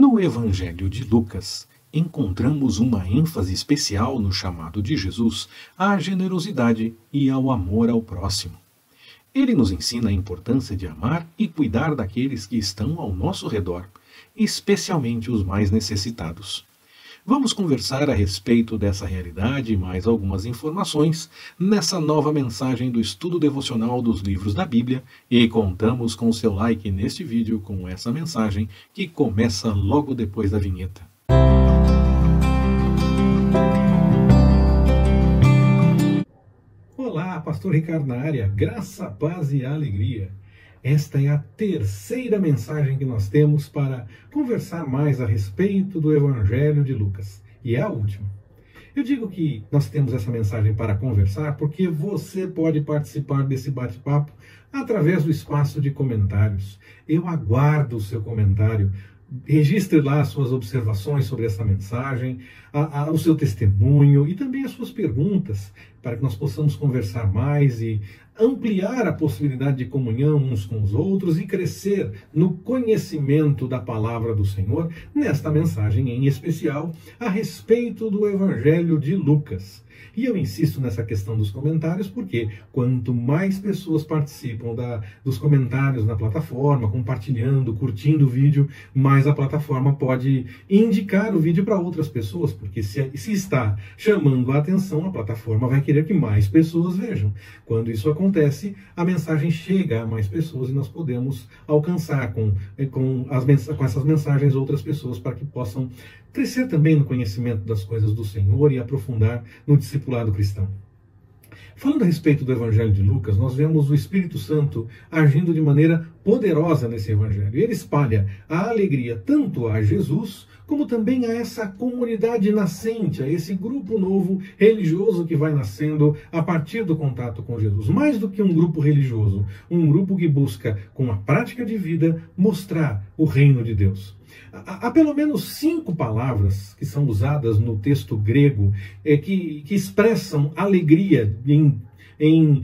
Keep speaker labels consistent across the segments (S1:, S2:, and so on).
S1: No Evangelho de Lucas, encontramos uma ênfase especial no chamado de Jesus à generosidade e ao amor ao próximo. Ele nos ensina a importância de amar e cuidar daqueles que estão ao nosso redor, especialmente os mais necessitados. Vamos conversar a respeito dessa realidade e mais algumas informações nessa nova mensagem do estudo devocional dos livros da Bíblia e contamos com seu like neste vídeo com essa mensagem que começa logo depois da vinheta. Olá, Pastor Ricardo na área, graça, paz e alegria. Esta é a terceira mensagem que nós temos para conversar mais a respeito do Evangelho de Lucas. E é a última. Eu digo que nós temos essa mensagem para conversar porque você pode participar desse bate-papo através do espaço de comentários. Eu aguardo o seu comentário. Registre lá as suas observações sobre essa mensagem, o seu testemunho e também as suas perguntas, para que nós possamos conversar mais e ampliar a possibilidade de comunhão uns com os outros e crescer no conhecimento da palavra do Senhor, nesta mensagem em especial a respeito do Evangelho de Lucas. E eu insisto nessa questão dos comentários porque quanto mais pessoas participam dos comentários na plataforma, compartilhando, curtindo o vídeo, mais a plataforma pode indicar o vídeo para outras pessoas, porque se está chamando a atenção, a plataforma vai querer que mais pessoas vejam. Quando isso acontece, a mensagem chega a mais pessoas e nós podemos alcançar com essas mensagens outras pessoas para que possam crescer também no conhecimento das coisas do Senhor e aprofundar no discipulado cristão. Falando a respeito do Evangelho de Lucas, nós vemos o Espírito Santo agindo de maneira poderosa nesse Evangelho. Ele espalha a alegria tanto a Jesus, como também a essa comunidade nascente, a esse grupo novo religioso que vai nascendo a partir do contato com Jesus. Mais do que um grupo religioso, um grupo que busca, com a prática de vida, mostrar o reino de Deus. Há pelo menos 5 palavras que são usadas no texto grego que expressam alegria em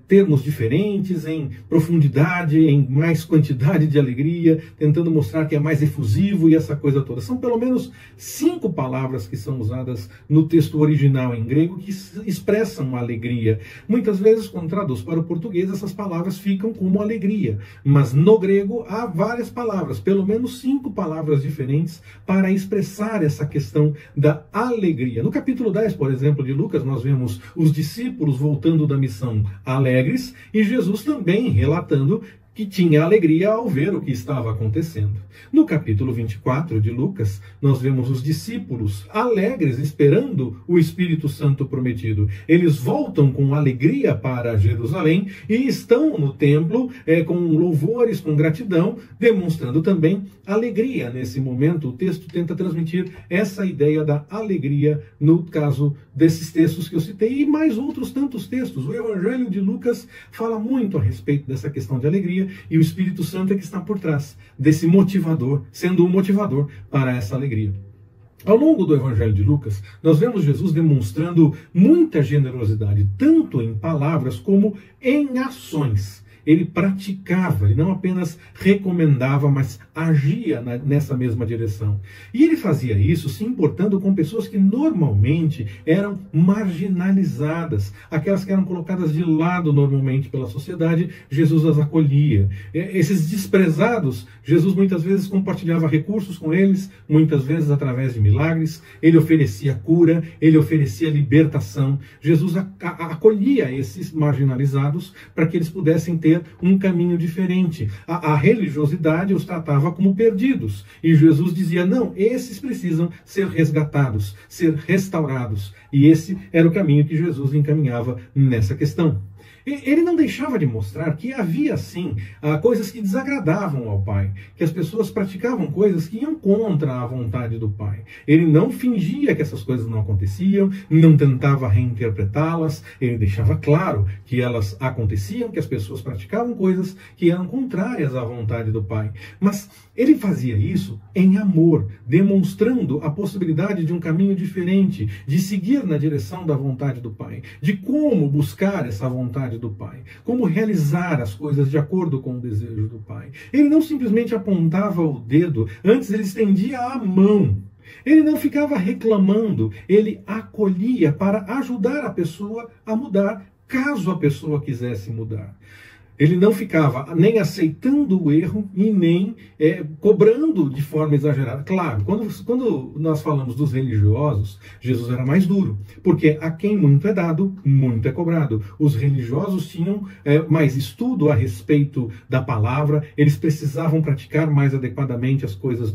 S1: termos diferentes, em profundidade, em mais quantidade de alegria, tentando mostrar que é mais efusivo e essa coisa toda. São pelo menos 5 palavras que são usadas no texto original em grego que expressam alegria. Muitas vezes, quando traduz para o português, essas palavras ficam como alegria. Mas no grego há várias palavras, pelo menos 5 palavras diferentes para expressar essa questão da alegria. No capítulo 10, por exemplo, de Lucas, nós vemos os discípulos voltando da missão alegres e Jesus também relatando que tinha alegria ao ver o que estava acontecendo. No capítulo 24 de Lucas, nós vemos os discípulos alegres esperando o Espírito Santo prometido. Eles voltam com alegria para Jerusalém e estão no templo com louvores, com gratidão, demonstrando também alegria. Nesse momento, o texto tenta transmitir essa ideia da alegria no caso desses textos que eu citei e mais outros tantos textos. O Evangelho de Lucas fala muito a respeito dessa questão de alegria e o Espírito Santo é que está por trás desse motivador, sendo o motivador para essa alegria. Ao longo do Evangelho de Lucas, nós vemos Jesus demonstrando muita generosidade, tanto em palavras como em ações. Ele praticava, ele não apenas recomendava, mas agia nessa mesma direção. E ele fazia isso se importando com pessoas que normalmente eram marginalizadas, aquelas que eram colocadas de lado normalmente pela sociedade, Jesus as acolhia. Esses desprezados, Jesus muitas vezes compartilhava recursos com eles, muitas vezes através de milagres, ele oferecia cura, ele oferecia libertação. Jesus acolhia esses marginalizados para que eles pudessem ter um caminho diferente. A religiosidade os tratava como perdidos. E Jesus dizia, não, esses precisam ser resgatados, ser restaurados. E esse era o caminho que Jesus encaminhava nessa questão. Ele não deixava de mostrar que havia, sim, coisas que desagradavam ao Pai, que as pessoas praticavam coisas que iam contra a vontade do Pai. Ele não fingia que essas coisas não aconteciam, não tentava reinterpretá-las, ele deixava claro que elas aconteciam, que as pessoas praticavam coisas que eram contrárias à vontade do Pai. Mas ele fazia isso em amor, demonstrando a possibilidade de um caminho diferente, de seguir na direção da vontade do Pai, de como buscar essa vontade vontade do Pai, como realizar as coisas de acordo com o desejo do Pai. Ele não simplesmente apontava o dedo, antes ele estendia a mão. Ele não ficava reclamando, ele acolhia para ajudar a pessoa a mudar, caso a pessoa quisesse mudar. Ele não ficava nem aceitando o erro e nem cobrando de forma exagerada. Claro, quando nós falamos dos religiosos, Jesus era mais duro, porque a quem muito é dado, muito é cobrado. Os religiosos tinham mais estudo a respeito da palavra, eles precisavam praticar mais adequadamente as coisas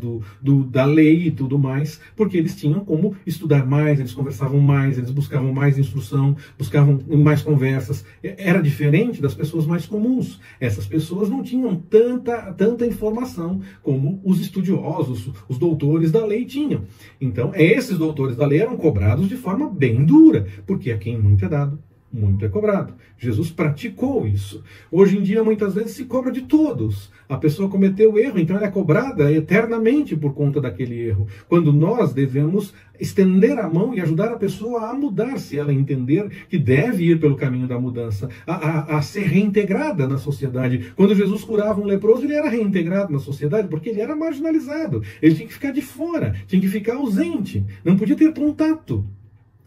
S1: da lei e tudo mais, porque eles tinham como estudar mais, eles conversavam mais, eles buscavam mais instrução, buscavam mais conversas. Era diferente das pessoas mais comuns. Essas pessoas não tinham tanta informação como os estudiosos, os doutores da lei tinham. Então, esses doutores da lei eram cobrados de forma bem dura, porque a quem muito é dado, muito é cobrado. Jesus praticou isso. Hoje em dia, muitas vezes, se cobra de todos. A pessoa cometeu erro, então ela é cobrada eternamente por conta daquele erro. Quando nós devemos estender a mão e ajudar a pessoa a mudar, se ela entender que deve ir pelo caminho da mudança, a ser reintegrada na sociedade. Quando Jesus curava um leproso, ele era reintegrado na sociedade, porque ele era marginalizado. Ele tinha que ficar de fora, tinha que ficar ausente, não podia ter contato.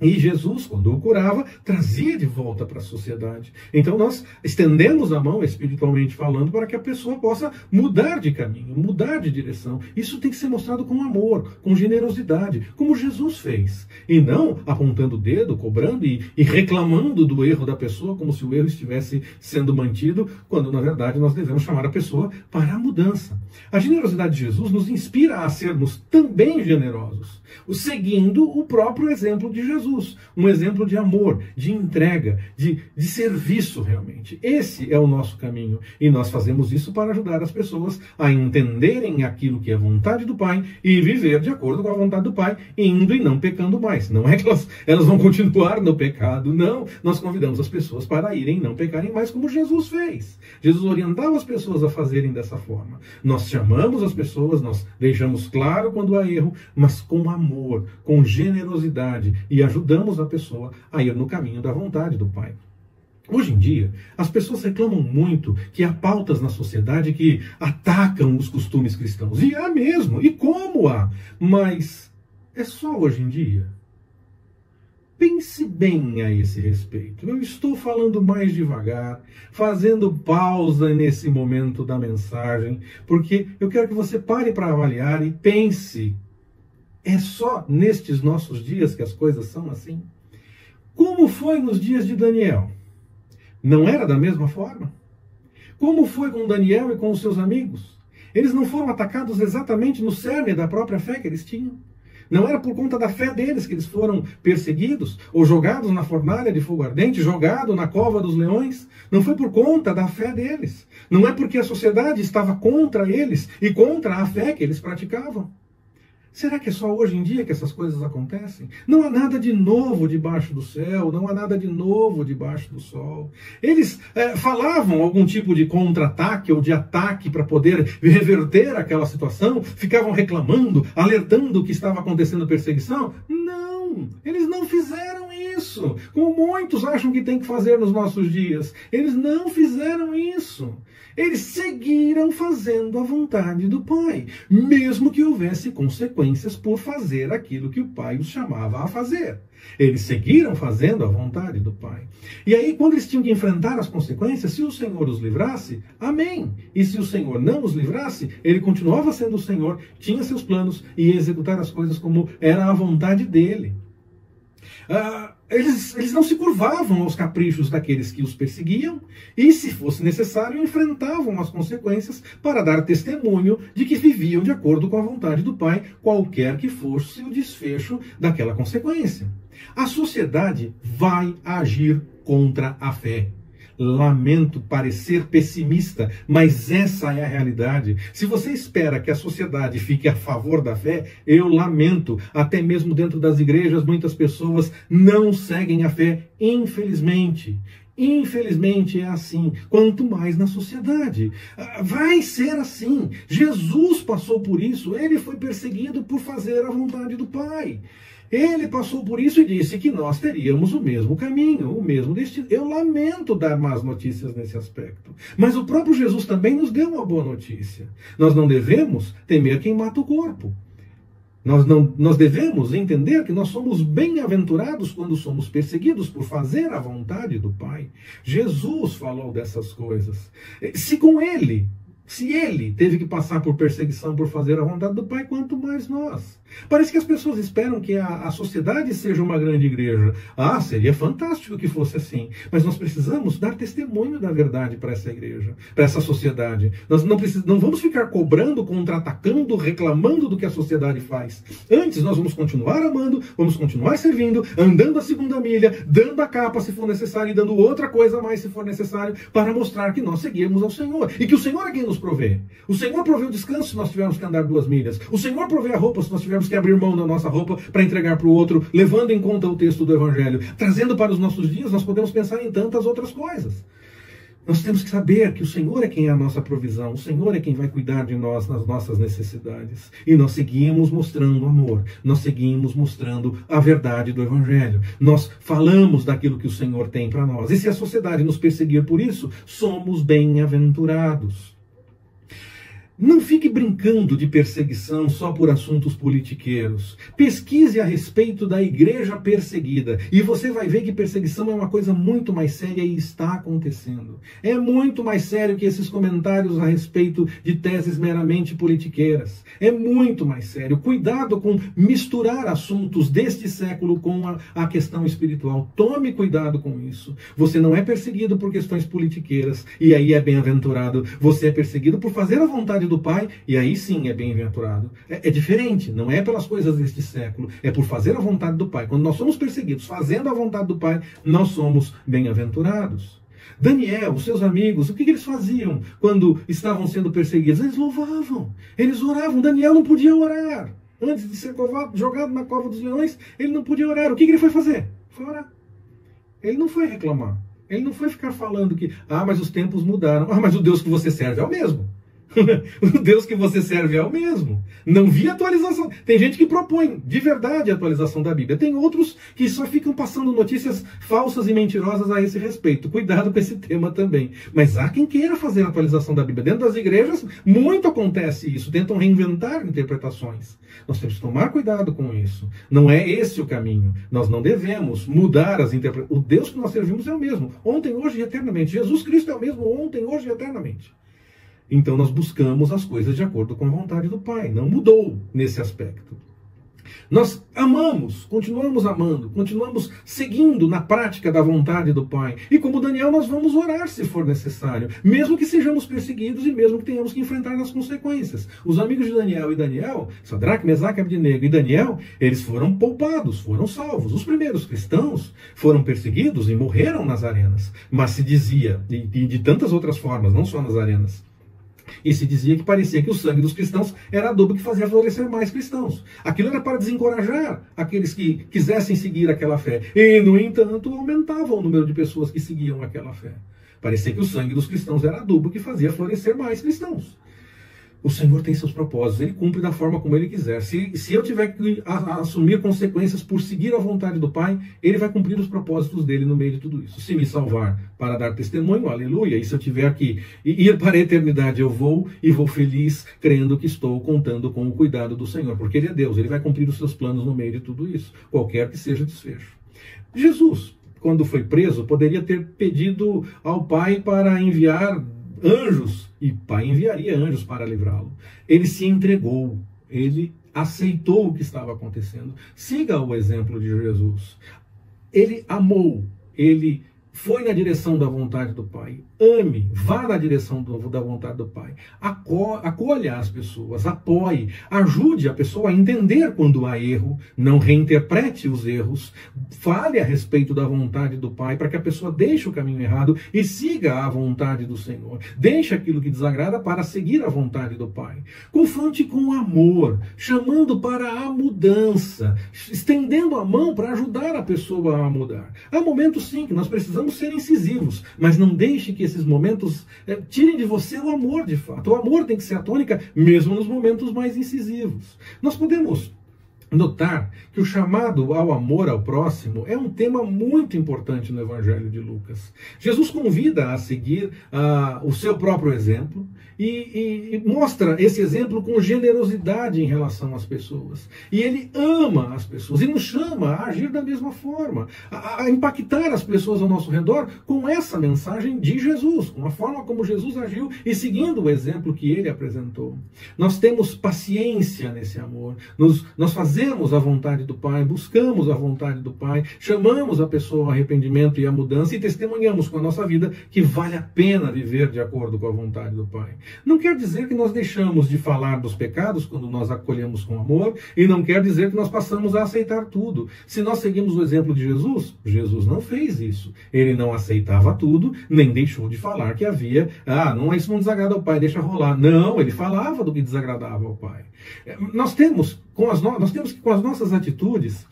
S1: E Jesus, quando o curava, trazia de volta para a sociedade. Então nós estendemos a mão, espiritualmente falando, para que a pessoa possa mudar de caminho, mudar de direção. Isso tem que ser mostrado com amor, com generosidade, como Jesus fez. E não apontando o dedo, cobrando e reclamando do erro da pessoa, como se o erro estivesse sendo mantido, quando na verdade nós devemos chamar a pessoa para a mudança. A generosidade de Jesus nos inspira a sermos também generosos, seguindo o próprio exemplo de Jesus. Um exemplo de amor, de entrega, de serviço realmente. Esse é o nosso caminho. E nós fazemos isso para ajudar as pessoas a entenderem aquilo que é vontade do Pai e viver de acordo com a vontade do Pai, indo e não pecando mais. Não é que elas vão continuar no pecado, não. Nós convidamos as pessoas para irem e não pecarem mais, como Jesus fez. Jesus orientava as pessoas a fazerem dessa forma. Nós chamamos as pessoas, nós deixamos claro quando há erro, mas com amor, com generosidade e ajudamos a pessoa a ir no caminho da vontade do Pai. Hoje em dia, as pessoas reclamam muito que há pautas na sociedade que atacam os costumes cristãos. E há mesmo, e como há? Mas é só hoje em dia? Pense bem a esse respeito. Eu estou falando mais devagar, fazendo pausa nesse momento da mensagem, porque eu quero que você pare para avaliar e pense. É só nestes nossos dias que as coisas são assim? Como foi nos dias de Daniel? Não era da mesma forma? Como foi com Daniel e com os seus amigos? Eles não foram atacados exatamente no cerne da própria fé que eles tinham? Não era por conta da fé deles que eles foram perseguidos, ou jogados na fornalha de fogo ardente, jogados na cova dos leões? Não foi por conta da fé deles. Não é porque a sociedade estava contra eles e contra a fé que eles praticavam. Será que é só hoje em dia que essas coisas acontecem? Não há nada de novo debaixo do céu, não há nada de novo debaixo do sol. Eles falavam algum tipo de contra-ataque ou de ataque para poder reverter aquela situação? Ficavam reclamando, alertando que estava acontecendo perseguição? Não, eles não fizeram isso, como muitos acham que tem que fazer nos nossos dias. Eles não fizeram isso. Eles seguiram fazendo a vontade do Pai, mesmo que houvesse consequências por fazer aquilo que o Pai os chamava a fazer. Eles seguiram fazendo a vontade do Pai. E aí, quando eles tinham que enfrentar as consequências, se o Senhor os livrasse, amém. E se o Senhor não os livrasse, ele continuava sendo o Senhor, tinha seus planos e ia executar as coisas como era a vontade dele. Eles não se curvavam aos caprichos daqueles que os perseguiam e, se fosse necessário, enfrentavam as consequências para dar testemunho de que viviam de acordo com a vontade do Pai, qualquer que fosse o desfecho daquela consequência. A sociedade vai agir contra a fé. Lamento parecer pessimista, mas essa é a realidade. Se você espera que a sociedade fique a favor da fé, eu lamento. Até mesmo dentro das igrejas, muitas pessoas não seguem a fé, infelizmente. Infelizmente é assim, quanto mais na sociedade. Vai ser assim. Jesus passou por isso, ele foi perseguido por fazer a vontade do Pai. Ele passou por isso e disse que nós teríamos o mesmo caminho, o mesmo destino. Eu lamento dar más notícias nesse aspecto. Mas o próprio Jesus também nos deu uma boa notícia. Nós não devemos temer quem mata o corpo. Nós devemos entender que nós somos bem-aventurados quando somos perseguidos por fazer a vontade do Pai. Jesus falou dessas coisas. Se ele teve que passar por perseguição por fazer a vontade do Pai, quanto mais nós. Parece que as pessoas esperam que a sociedade seja uma grande igreja. Seria fantástico que fosse assim. Mas nós precisamos dar testemunho da verdade para essa igreja, para essa sociedade. Nós não vamos ficar cobrando, contra-atacando, reclamando do que a sociedade faz. Antes, nós vamos continuar amando, vamos continuar servindo, andando a segunda milha, dando a capa se for necessário e dando outra coisa a mais se for necessário, para mostrar que nós seguimos ao Senhor. E que o Senhor é quem nos provê. O Senhor provê o descanso se nós tivermos que andar 2 milhas. O Senhor provê a roupa se nós tivermos que abrir mão da nossa roupa para entregar para o outro, levando em conta o texto do Evangelho. Trazendo para os nossos dias, nós podemos pensar em tantas outras coisas. Nós temos que saber que o Senhor é quem é a nossa provisão, o Senhor é quem vai cuidar de nós nas nossas necessidades. E nós seguimos mostrando amor, nós seguimos mostrando a verdade do Evangelho. Nós falamos daquilo que o Senhor tem para nós. E se a sociedade nos perseguir por isso, somos bem-aventurados. Não fique brincando de perseguição só por assuntos politiqueiros. Pesquise a respeito da igreja perseguida e você vai ver que perseguição é uma coisa muito mais séria e está acontecendo. É muito mais sério que esses comentários a respeito de teses meramente politiqueiras. É muito mais sério. Cuidado com misturar assuntos deste século com a questão espiritual. Tome cuidado com isso. Você não é perseguido por questões politiqueiras e aí é bem-aventurado. Você é perseguido por fazer a vontade do Pai, e aí sim é bem-aventurado. É diferente, não é pelas coisas deste século, é por fazer a vontade do Pai. Quando nós somos perseguidos fazendo a vontade do Pai, nós somos bem-aventurados. Daniel, os seus amigos, o que eles faziam quando estavam sendo perseguidos? Eles louvavam, eles oravam. Daniel não podia orar. Antes de ser jogado na cova dos leões, ele não podia orar. O que ele foi fazer? Foi orar. Ele não foi reclamar. Ele não foi ficar falando que, mas os tempos mudaram. Mas o Deus que você serve é o mesmo. O Deus que você serve é o mesmo. Não vi atualização. Tem gente que propõe de verdade a atualização da Bíblia. Tem outros que só ficam passando notícias falsas e mentirosas a esse respeito. Cuidado com esse tema também. Mas há quem queira fazer a atualização da Bíblia. Dentro das igrejas, muito acontece isso. Tentam reinventar interpretações. Nós temos que tomar cuidado com isso. Não é esse o caminho. Nós não devemos mudar as interpretações. O Deus que nós servimos é o mesmo. Ontem, hoje e eternamente. Jesus Cristo é o mesmo ontem, hoje e eternamente. Então nós buscamos as coisas de acordo com a vontade do Pai. Não mudou nesse aspecto. Nós amamos, continuamos amando, continuamos seguindo na prática da vontade do Pai. E como Daniel, nós vamos orar se for necessário, mesmo que sejamos perseguidos e mesmo que tenhamos que enfrentar as consequências. Os amigos de Daniel, Sadraque, Mesaque, Abednego e Daniel, eles foram poupados, foram salvos. Os primeiros cristãos foram perseguidos e morreram nas arenas. Mas se dizia, e de tantas outras formas, não só nas arenas, e se dizia que parecia que o sangue dos cristãos era adubo que fazia florescer mais cristãos. Aquilo era para desencorajar aqueles que quisessem seguir aquela fé. E, no entanto, aumentava o número de pessoas que seguiam aquela fé. Parecia que o sangue dos cristãos era adubo que fazia florescer mais cristãos. O Senhor tem seus propósitos, Ele cumpre da forma como Ele quiser. Se eu tiver que assumir consequências por seguir a vontade do Pai, Ele vai cumprir os propósitos dEle no meio de tudo isso. Se me salvar para dar testemunho, aleluia. E se eu tiver que ir para a eternidade, eu vou e vou feliz, crendo que estou contando com o cuidado do Senhor. Porque Ele é Deus, Ele vai cumprir os seus planos no meio de tudo isso, qualquer que seja o desfecho. Jesus, quando foi preso, poderia ter pedido ao Pai para enviar anjos, e o Pai enviaria anjos para livrá-lo. Ele se entregou, ele aceitou o que estava acontecendo. Siga o exemplo de Jesus. Ele amou, ele foi na direção da vontade do Pai. Ame, vá na direção da vontade do Pai. Acolha as pessoas, apoie, ajude a pessoa a entender quando há erro, não reinterprete os erros, fale a respeito da vontade do Pai para que a pessoa deixe o caminho errado e siga a vontade do Senhor. Deixe aquilo que desagrada para seguir a vontade do Pai. Confronte com amor, chamando para a mudança, estendendo a mão para ajudar a pessoa a mudar. Há momentos sim que nós precisamos Vamos ser incisivos, mas não deixe que esses momentos tirem de você o amor de fato. O amor tem que ser a tônica, mesmo nos momentos mais incisivos. Nós podemos notar que o chamado ao amor ao próximo é um tema muito importante no Evangelho de Lucas. Jesus convida a seguir o seu próprio exemplo e mostra esse exemplo com generosidade em relação às pessoas. E ele ama as pessoas e nos chama a agir da mesma forma, a impactar as pessoas ao nosso redor com essa mensagem de Jesus, com a forma como Jesus agiu e seguindo o exemplo que ele apresentou. Nós temos paciência nesse amor, nós fazemos a vontade do Pai, buscamos a vontade do Pai, chamamos a pessoa ao arrependimento e à mudança e testemunhamos com a nossa vida que vale a pena viver de acordo com a vontade do Pai. Não quer dizer que nós deixamos de falar dos pecados quando nós acolhemos com amor, e não quer dizer que nós passamos a aceitar tudo. Se nós seguimos o exemplo de Jesus, Jesus não fez isso. Ele não aceitava tudo, nem deixou de falar que havia, isso não desagrada ao Pai, deixa rolar. Não, ele falava do que desagradava ao Pai. Nós temos que, com as nossas atitudes,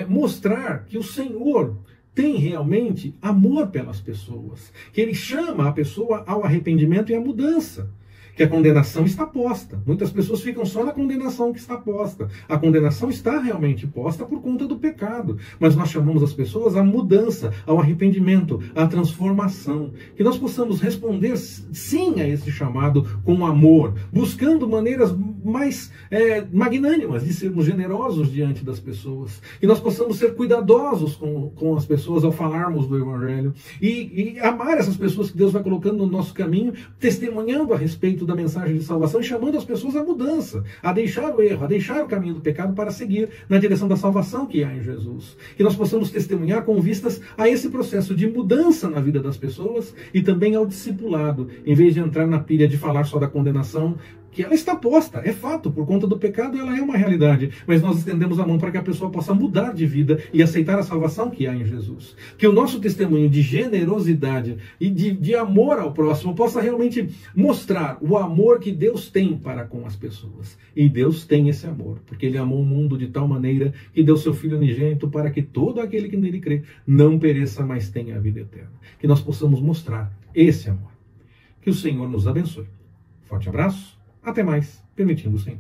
S1: mostrar que o Senhor tem realmente amor pelas pessoas, que ele chama a pessoa ao arrependimento e à mudança, que a condenação está posta. Muitas pessoas ficam só na condenação que está posta. A condenação está realmente posta por conta do pecado, mas nós chamamos as pessoas à mudança, ao arrependimento, à transformação. Que nós possamos responder sim a esse chamado com amor, buscando maneiras mais magnânimas de sermos generosos diante das pessoas. Que nós possamos ser cuidadosos com as pessoas ao falarmos do Evangelho e amar essas pessoas que Deus vai colocando no nosso caminho, testemunhando a respeito da mensagem de salvação e chamando as pessoas à mudança, a deixar o erro, a deixar o caminho do pecado para seguir na direção da salvação que há em Jesus. Que nós possamos testemunhar com vistas a esse processo de mudança na vida das pessoas e também ao discipulado, em vez de entrar na pilha de falar só da condenação, que ela está posta, é fato, por conta do pecado ela é uma realidade, mas nós estendemos a mão para que a pessoa possa mudar de vida e aceitar a salvação que há em Jesus. Que o nosso testemunho de generosidade e de amor ao próximo possa realmente mostrar o amor que Deus tem para com as pessoas. E Deus tem esse amor, porque Ele amou o mundo de tal maneira que deu seu Filho unigênito para que todo aquele que nele crê não pereça, mas tenha a vida eterna. Que nós possamos mostrar esse amor. Que o Senhor nos abençoe. Forte abraço. Até mais, permitindo o Senhor.